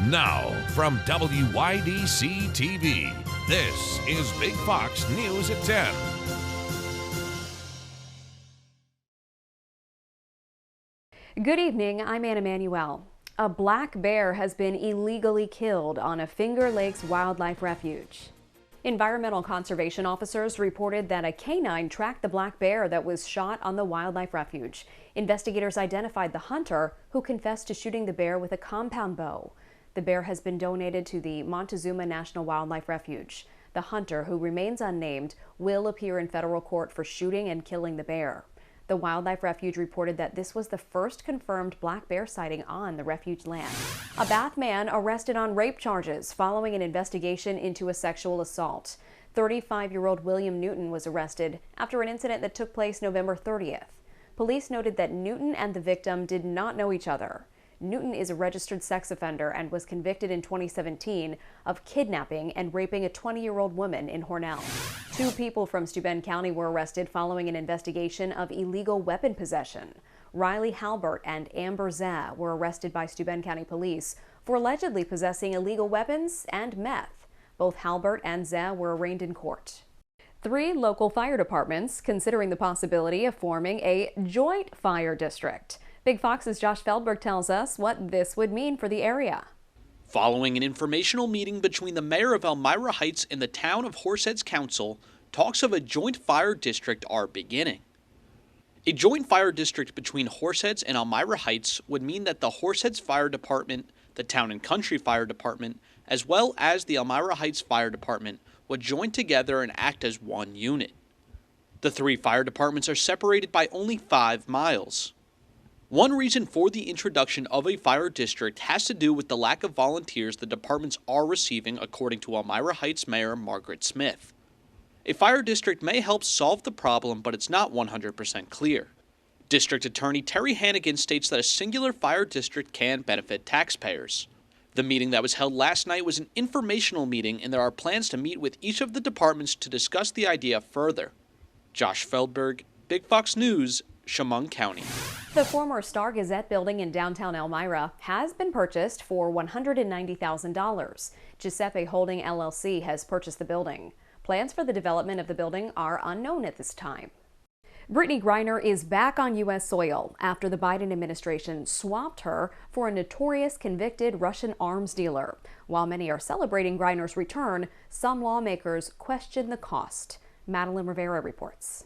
Now, from WYDC TV, this is Big Fox News at 10. Good evening, I'm Anna Manuel. A black bear has been illegally killed on a Finger Lakes Wildlife Refuge. Environmental conservation officers reported that a canine tracked the black bear that was shot on the wildlife refuge. Investigators identified the hunter, who confessed to shooting the bear with a compound bow. The bear has been donated to the Montezuma National Wildlife Refuge. The hunter, who remains unnamed, will appear in federal court for shooting and killing the bear. The Wildlife Refuge reported that this was the first confirmed black bear sighting on the refuge land. A Bath man arrested on rape charges following an investigation into a sexual assault. 35-year-old William Newton was arrested after an incident that took place November 30th. Police noted that Newton and the victim did not know each other. Newton is a registered sex offender and was convicted in 2017 of kidnapping and raping a 20-year-old woman in Hornell. 2 people from Steuben County were arrested following an investigation of illegal weapon possession. Riley Halbert and Amber Zah were arrested by Steuben County Police for allegedly possessing illegal weapons and meth. Both Halbert and Zah were arraigned in court. 3 local fire departments considering the possibility of forming a joint fire district. Big Fox's Josh Feldberg tells us what this would mean for the area. Following an informational meeting between the mayor of Elmira Heights and the town of Horseheads Council, talks of a joint fire district are beginning. A joint fire district between Horseheads and Elmira Heights would mean that the Horseheads Fire Department, the Town and Country Fire Department, as well as the Elmira Heights Fire Department would join together and act as one unit. The 3 fire departments are separated by only 5 miles. One reason for the introduction of a fire district has to do with the lack of volunteers the departments are receiving, according to Elmira Heights Mayor Margaret Smith. A fire district may help solve the problem, but it's not 100% clear. District Attorney Terry Hannigan states that a singular fire district can benefit taxpayers. The meeting that was held last night was an informational meeting, and there are plans to meet with each of the departments to discuss the idea further. Josh Feldberg, Big Fox News, Chemung County. The former Star Gazette building in downtown Elmira has been purchased for $190,000. Giuseppe Holding LLC has purchased the building. Plans for the development of the building are unknown at this time. Brittney Griner is back on U.S. soil after the Biden administration swapped her for a notorious convicted Russian arms dealer. While many are celebrating Griner's return, some lawmakers question the cost. Madeline Rivera reports.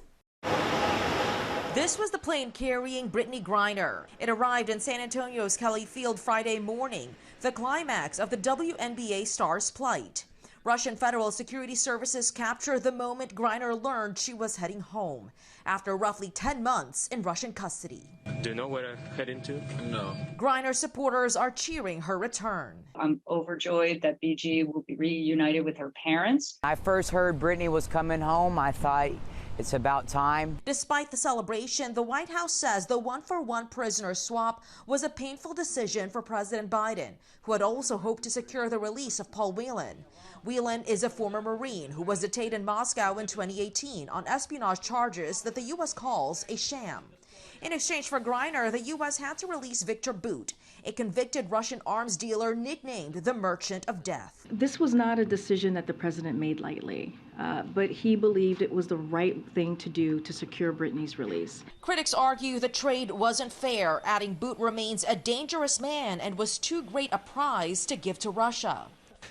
This was the plane carrying Brittney Griner. It arrived in San Antonio's Kelly Field Friday morning, the climax of the WNBA star's plight. Russian Federal Security Services captured the moment Griner learned she was heading home after roughly 10 months in Russian custody. Do you know where to head into? No. Griner supporters are cheering her return. I'm overjoyed that BG will be reunited with her parents. I first heard Brittney was coming home. I thought it's about time. Despite the celebration, the White House says the one-for-one prisoner swap was a painful decision for President Biden, who had also hoped to secure the release of Paul Whelan. Whelan is a former Marine who was detained in Moscow in 2018 on espionage charges that the U.S. calls a sham. In exchange for Griner, the U.S. had to release Victor Bout, a convicted Russian arms dealer nicknamed the Merchant of Death. This was not a decision that the president made lightly, but he believed it was the right thing to do to secure Brittney's release. Critics argue the trade wasn't fair, adding Bout remains a dangerous man and was too great a prize to give to Russia.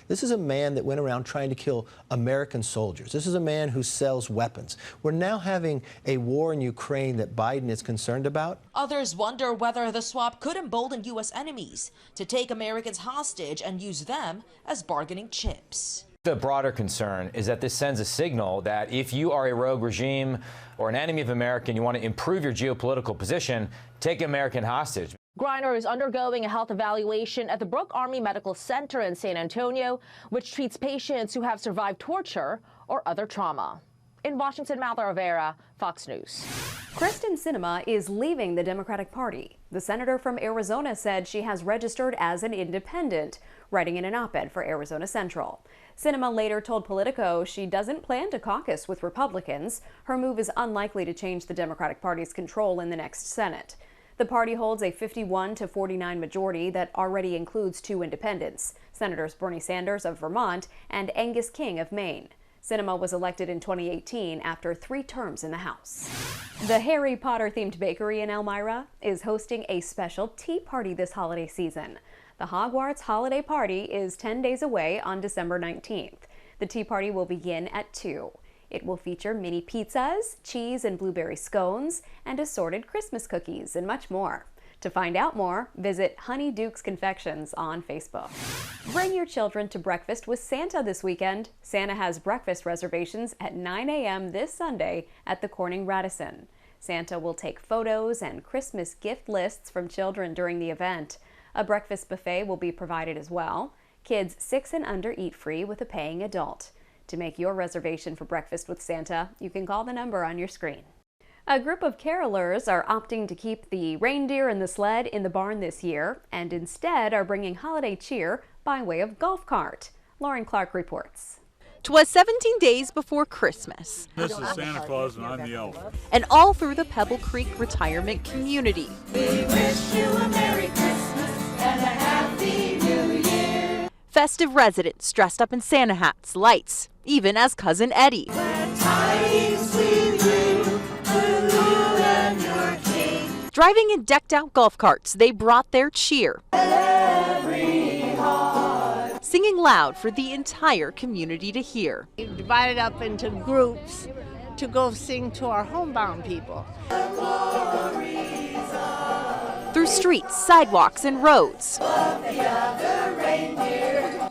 This is a man that went around trying to kill American soldiers. This is a man who sells weapons. We're now having a war in Ukraine that Biden is concerned about. Others wonder whether the swap could embolden U.S. enemies to take Americans hostage and use them as bargaining chips. The broader concern is that this sends a signal that if you are a rogue regime or an enemy of America and you want to improve your geopolitical position, take an American hostage. Griner is undergoing a health evaluation at the Brooke Army Medical Center in San Antonio, which treats patients who have survived torture or other trauma. In Washington, Madeline Rivera, Fox News. Kyrsten Sinema is leaving the Democratic Party. The senator from Arizona said she has registered as an independent, writing in an op-ed for Arizona Central. Sinema later told Politico she doesn't plan to caucus with Republicans. Her move is unlikely to change the Democratic Party's control in the next Senate. The party holds a 51 to 49 majority that already includes 2 independents, Senators Bernie Sanders of Vermont and Angus King of Maine. Sinema was elected in 2018 after 3 terms in the House. The Harry Potter-themed bakery in Elmira is hosting a special tea party this holiday season. The Hogwarts Holiday Party is 10 days away on December 19th. The tea party will begin at 2. It will feature mini pizzas, cheese and blueberry scones, and assorted Christmas cookies, and much more. To find out more, visit Honey Duke's Confections on Facebook. Bring your children to breakfast with Santa this weekend. Santa has breakfast reservations at 9 a.m. this Sunday at the Corning Radisson. Santa will take photos and Christmas gift lists from children during the event. A breakfast buffet will be provided as well. Kids 6 and under eat free with a paying adult. To make your reservation for breakfast with Santa, you can call the number on your screen. A group of carolers are opting to keep the reindeer and the sled in the barn this year and instead are bringing holiday cheer by way of golf cart. Lauren Clark reports. 'Twas 17 days before Christmas. This is Santa Claus and I'm the elf. And all through the Pebble Creek retirement community. We wish you a Merry Christmas and a Happy New Year. Festive residents dressed up in Santa hats, lights, even as Cousin Eddie. Driving in decked out golf carts, they brought their cheer. Singing loud for the entire community to hear. We've divided up into groups to go sing to our homebound people. Through streets, sidewalks, and roads.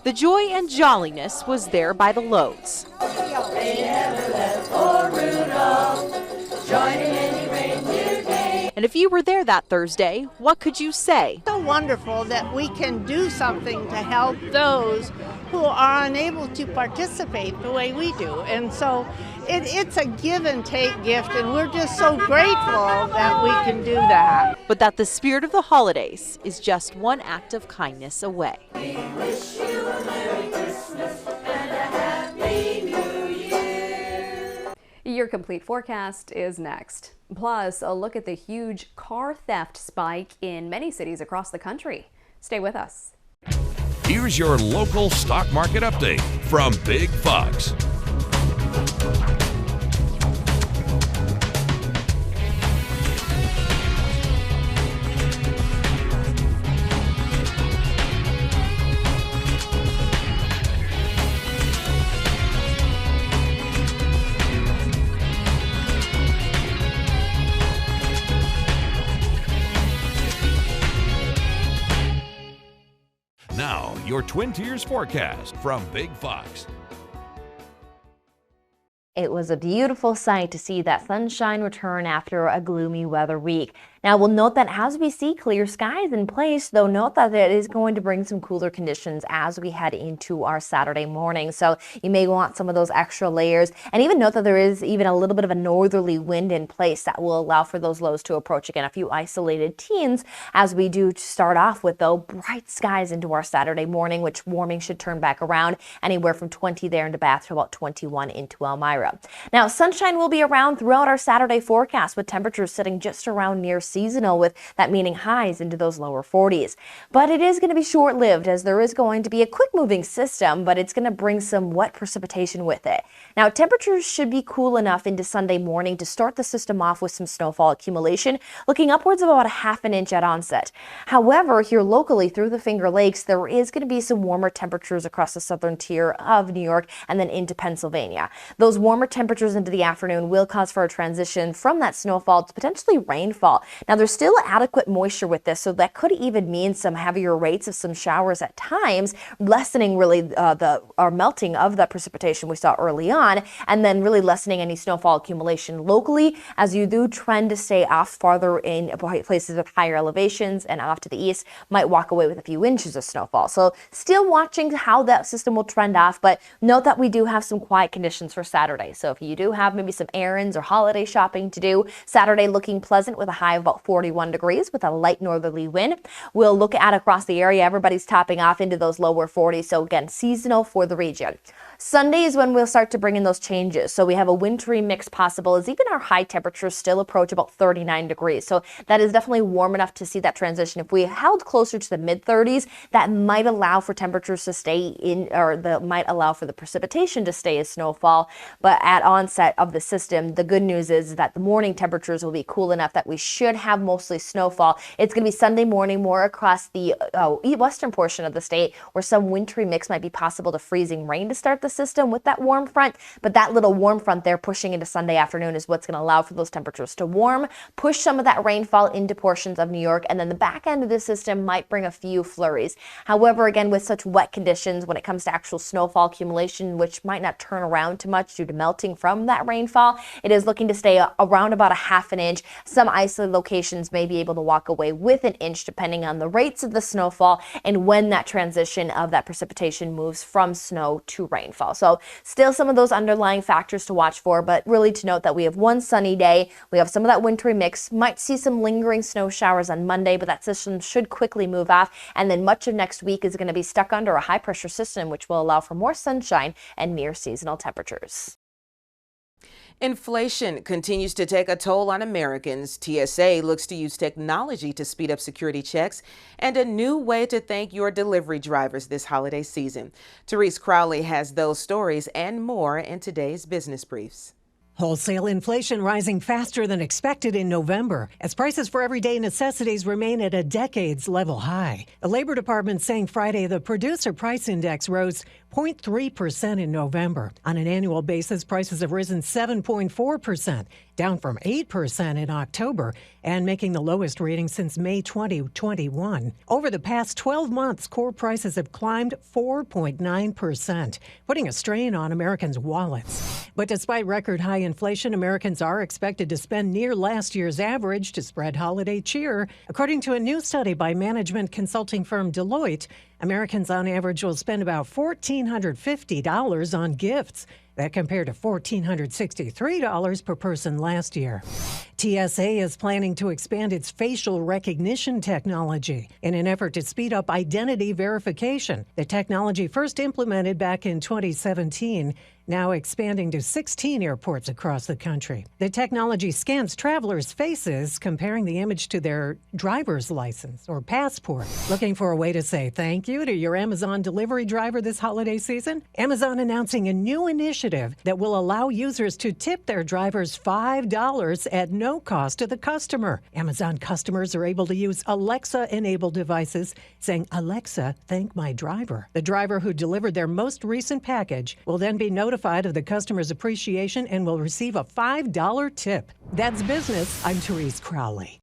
The joy and jolliness was there by the loads. And if you were there that Thursday, what could you say? So wonderful that we can do something to help those who are unable to participate the way we do. And so it's a give and take gift, and we're just so grateful that we can do that. But that the spirit of the holidays is just one act of kindness away. We wish you a Merry Christmas and a Happy New Year. Your complete forecast is next. Plus, a look at the huge car theft spike in many cities across the country. Stay with us. Here's your local stock market update from Big Fox. Now, your Twin Tiers forecast from Big Fox. It was a beautiful sight to see that sunshine return after a gloomy weather week. Now, we'll note that as we see clear skies in place, though, note that it is going to bring some cooler conditions as we head into our Saturday morning. So you may want some of those extra layers, and even note that there is even a little bit of a northerly wind in place that will allow for those lows to approach again. A few isolated teens as we do start off with, though, bright skies into our Saturday morning, which warming should turn back around anywhere from 20 there into Bath to about 21 into Elmira. Now, sunshine will be around throughout our Saturday forecast, with temperatures sitting just around near seasonal, with that meaning highs into those lower 40s. But it is going to be short-lived, as there is going to be a quick-moving system, but it's going to bring some wet precipitation with it. Now, temperatures should be cool enough into Sunday morning to start the system off with some snowfall accumulation, looking upwards of about a ½ an inch at onset. However, here locally through the Finger Lakes, there is going to be some warmer temperatures across the southern tier of New York and then into Pennsylvania. Those warmer temperatures into the afternoon will cause for a transition from that snowfall to potentially rainfall. Now, there's still adequate moisture with this, so that could even mean some heavier rates of some showers at times, lessening really the melting of that precipitation we saw early on, and then really lessening any snowfall accumulation locally as you do trend to stay off farther in places with higher elevations and off to the east, might walk away with a few inches of snowfall. So still watching how that system will trend off, but note that we do have some quiet conditions for Saturday. So if you do have maybe some errands or holiday shopping to do, Saturday looking pleasant with a high of about about 41 degrees with a light northerly wind. We'll look at across the area. Everybody's topping off into those lower 40s. So again, seasonal for the region. Sunday is when we'll start to bring in those changes. So we have a wintry mix possible as even our high temperatures still approach about 39 degrees. So that is definitely warm enough to see that transition. If we held closer to the mid 30s, that might allow for temperatures to stay in, or might allow for the precipitation to stay as snowfall. But at onset of the system, the good news is that the morning temperatures will be cool enough that we should have mostly snowfall. It's going to be Sunday morning more across the western portion of the state where some wintry mix might be possible to freezing rain to start the system with that warm front, but that little warm front there pushing into Sunday afternoon is what's going to allow for those temperatures to warm, push some of that rainfall into portions of New York, and then the back end of the system might bring a few flurries. However, again, with such wet conditions when it comes to actual snowfall accumulation, which might not turn around too much due to melting from that rainfall, it is looking to stay around about a half an inch. Some isolated locations may be able to walk away with an inch depending on the rates of the snowfall and when that transition of that precipitation moves from snow to rainfall. So still some of those underlying factors to watch for, but really to note that we have one sunny day. We have some of that wintry mix, might see some lingering snow showers on Monday, but that system should quickly move off. And then much of next week is going to be stuck under a high pressure system, which will allow for more sunshine and near seasonal temperatures. Inflation continues to take a toll on Americans. TSA looks to use technology to speed up security checks and a new way to thank your delivery drivers this holiday season. Therese Crowley has those stories and more in today's Business Briefs. Wholesale inflation rising faster than expected in November as prices for everyday necessities remain at a decade's level high. The Labor Department saying Friday the Producer Price Index rose 0.3% in November. On an annual basis, prices have risen 7.4%, down from 8% in October, and making the lowest reading since May 2021. Over the past 12 months, core prices have climbed 4.9%, putting a strain on Americans' wallets. But despite record high inflation, Americans are expected to spend near last year's average to spread holiday cheer. According to a new study by management consulting firm Deloitte, Americans on average will spend about $1,450 on gifts. That compared to $1,463 per person last year. TSA is planning to expand its facial recognition technology in an effort to speed up identity verification. The technology first implemented back in 2017, now expanding to 16 airports across the country. The technology scans travelers' faces, comparing the image to their driver's license or passport. Looking for a way to say thank you to your Amazon delivery driver this holiday season? Amazon announcing a new initiative that will allow users to tip their drivers $5 at no cost to the customer. Amazon customers are able to use Alexa-enabled devices saying, "Alexa, thank my driver." The driver who delivered their most recent package will then be notified of the customer's appreciation and will receive a $5 tip. That's business. I'm Therese Crowley.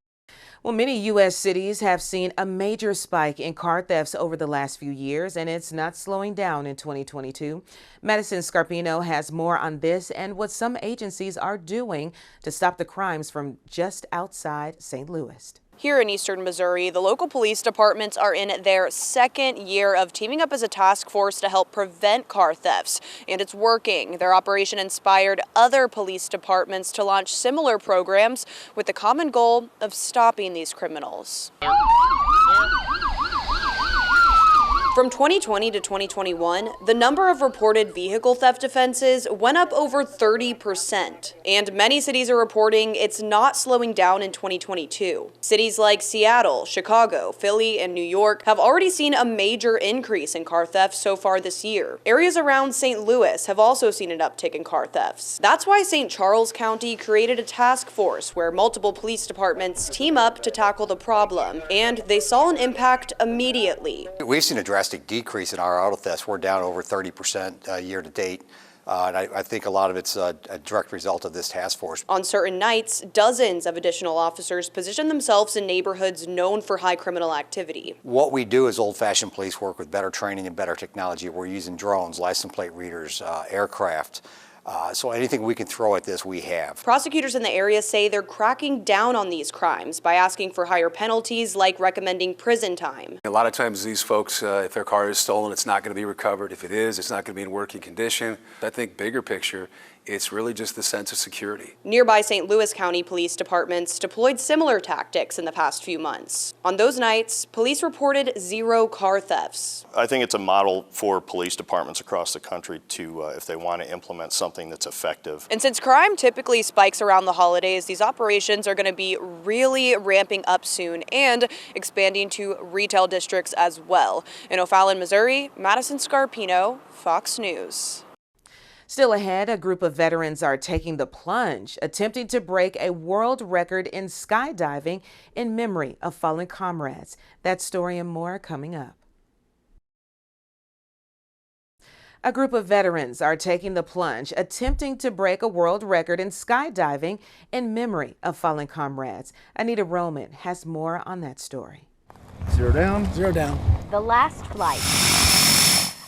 Well, many U.S. cities have seen a major spike in car thefts over the last few years, and it's not slowing down in 2022. Madison Scarpino has more on this and what some agencies are doing to stop the crimes from just outside St. Louis. Here in eastern Missouri, the local police departments are in their second year of teaming up as a task force to help prevent car thefts, and it's working. Their operation inspired other police departments to launch similar programs with the common goal of stopping these criminals. From 2020 to 2021, the number of reported vehicle theft offenses went up over 30%, and many cities are reporting it's not slowing down in 2022. Cities like Seattle, Chicago, Philly, and New York have already seen a major increase in car thefts so far this year. Areas around St. Louis have also seen an uptick in car thefts. That's why St. Charles County created a task force where multiple police departments team up to tackle the problem, and they saw an impact immediately. We've seen a drastic decrease in our auto thefts. We're down over 30% year to date. And I think a lot of it's a direct result of this task force. On certain nights, dozens of additional officers position themselves in neighborhoods known for high criminal activity. What we do is old-fashioned police work with better training and better technology. We're using drones, license plate readers, aircraft. So anything we can throw at this, we have. Prosecutors in the area say they're cracking down on these crimes by asking for higher penalties, like recommending prison time. A lot of times these folks, if their car is stolen, it's not going to be recovered. If it is, it's not going to be in working condition. I think bigger picture It's really just the sense of security. Nearby St. Louis County Police Departments deployed similar tactics in the past few months. On those nights, police reported 0 car thefts. I think it's a model for police departments across the country to, if they want to implement something that's effective. And since crime typically spikes around the holidays, these operations are going to be really ramping up soon and expanding to retail districts as well. In O'Fallon, Missouri, Madison Scarpino, Fox News. Still ahead, a group of veterans are taking the plunge, attempting to break a world record in skydiving in memory of fallen comrades. That story and more coming up. A group of veterans are taking the plunge, attempting to break a world record in skydiving in memory of fallen comrades. Anita Roman has more on that story. 0 down. 0 down. The last flight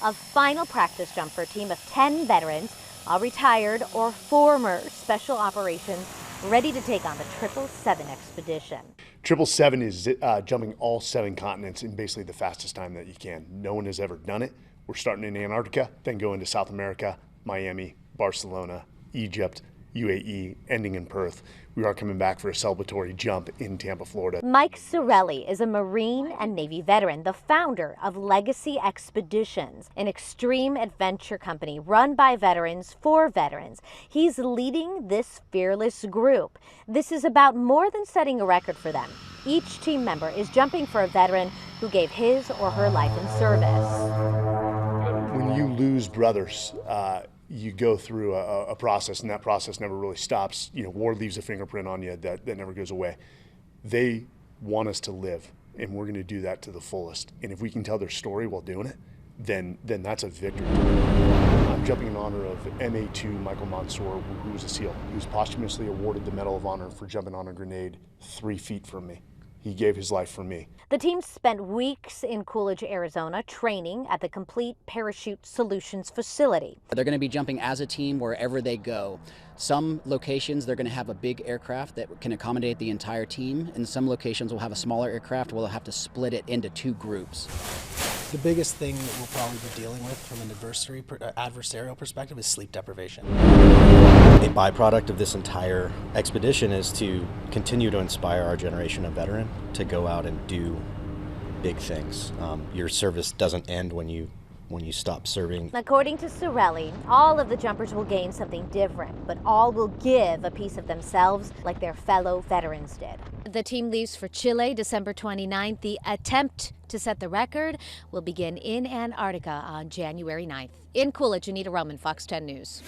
of final practice jump for a team of 10 veterans, all retired or former special operations, ready to take on the 777 expedition. 777 is jumping all 7 continents in basically the fastest time that you can. No one has ever done it. We're starting in Antarctica, then going to South America, Miami, Barcelona, Egypt, UAE, ending in Perth. We are coming back for a celebratory jump in Tampa, Florida. Mike Sorelli is a Marine and Navy veteran, the founder of Legacy Expeditions, an extreme adventure company run by veterans for veterans. He's leading this fearless group. This is about more than setting a record for them. Each team member is jumping for a veteran who gave his or her life in service. When you lose brothers, you go through a process, and that process never really stops. You know, war leaves a fingerprint on you that never goes away. They want us to live, and we're going to do that to the fullest. And if we can tell their story while doing it, then that's a victory. I'm jumping in honor of MA2 Michael Mansour, who was a SEAL. He was posthumously awarded the Medal of Honor for jumping on a grenade 3 feet from me. He gave his life for me. The team spent weeks in Coolidge, Arizona, training at the Complete Parachute Solutions facility. They're going to be jumping as a team wherever they go. Some locations, they're going to have a big aircraft that can accommodate the entire team. And some locations will have a smaller aircraft where they'll have to split it into 2 groups. The biggest thing that we'll probably be dealing with from an adversarial perspective is sleep deprivation. A byproduct of this entire expedition is to continue to inspire our generation of veteran to go out and do big things. Your service doesn't end when you stop serving. According to Sorelli, all of the jumpers will gain something different, but all will give a piece of themselves like their fellow veterans did. The team leaves for Chile December 29th. The attempt to set the record will begin in Antarctica on January 9th. In Coolidge, Anita Roman, Fox 10 News.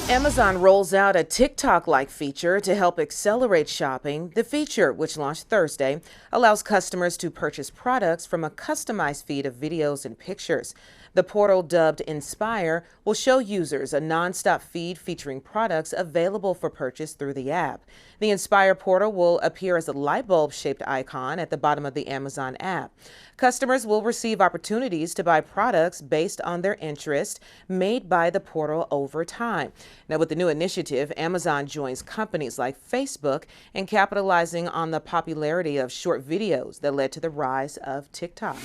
Amazon rolls out a TikTok-like feature to help accelerate shopping. The feature, which launched Thursday, allows customers to purchase products from a customized feed of videos and pictures. The portal, dubbed Inspire, will show users a non-stop feed featuring products available for purchase through the app. The Inspire portal will appear as a light bulb-shaped icon at the bottom of the Amazon app. Customers will receive opportunities to buy products based on their interest made by the portal over time. Now, with the new initiative, Amazon joins companies like Facebook in capitalizing on the popularity of short videos that led to the rise of TikTok.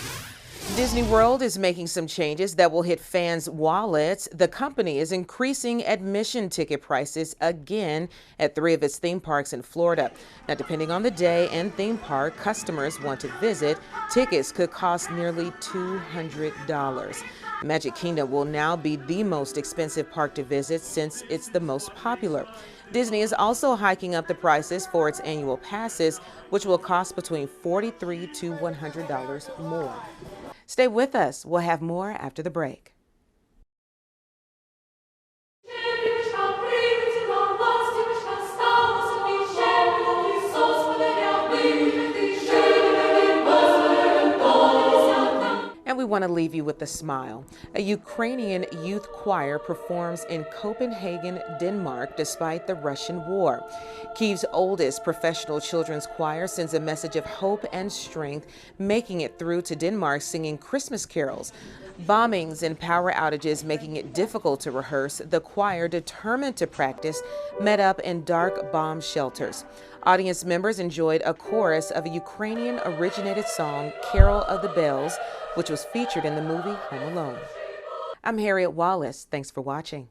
Disney World is making some changes that will hit fans' wallets. The company is increasing admission ticket prices again at 3 of its theme parks in Florida. Now, depending on the day and theme park customers want to visit, tickets could cost nearly $200. Magic Kingdom will now be the most expensive park to visit since it's the most popular. Disney is also hiking up the prices for its annual passes, which will cost between $43 to $100 more. Stay with us. We'll have more after the break. And we want to leave you with a smile. A Ukrainian youth choir performs in Copenhagen, Denmark, despite the Russian war. Kyiv's oldest professional children's choir sends a message of hope and strength, making it through to Denmark singing Christmas carols. Bombings and power outages making it difficult to rehearse, the choir, determined to practice, met up in dark bomb shelters. Audience members enjoyed a chorus of a Ukrainian-originated song, Carol of the Bells, which was featured in the movie Home Alone. I'm Harriet Wallace. Thanks for watching.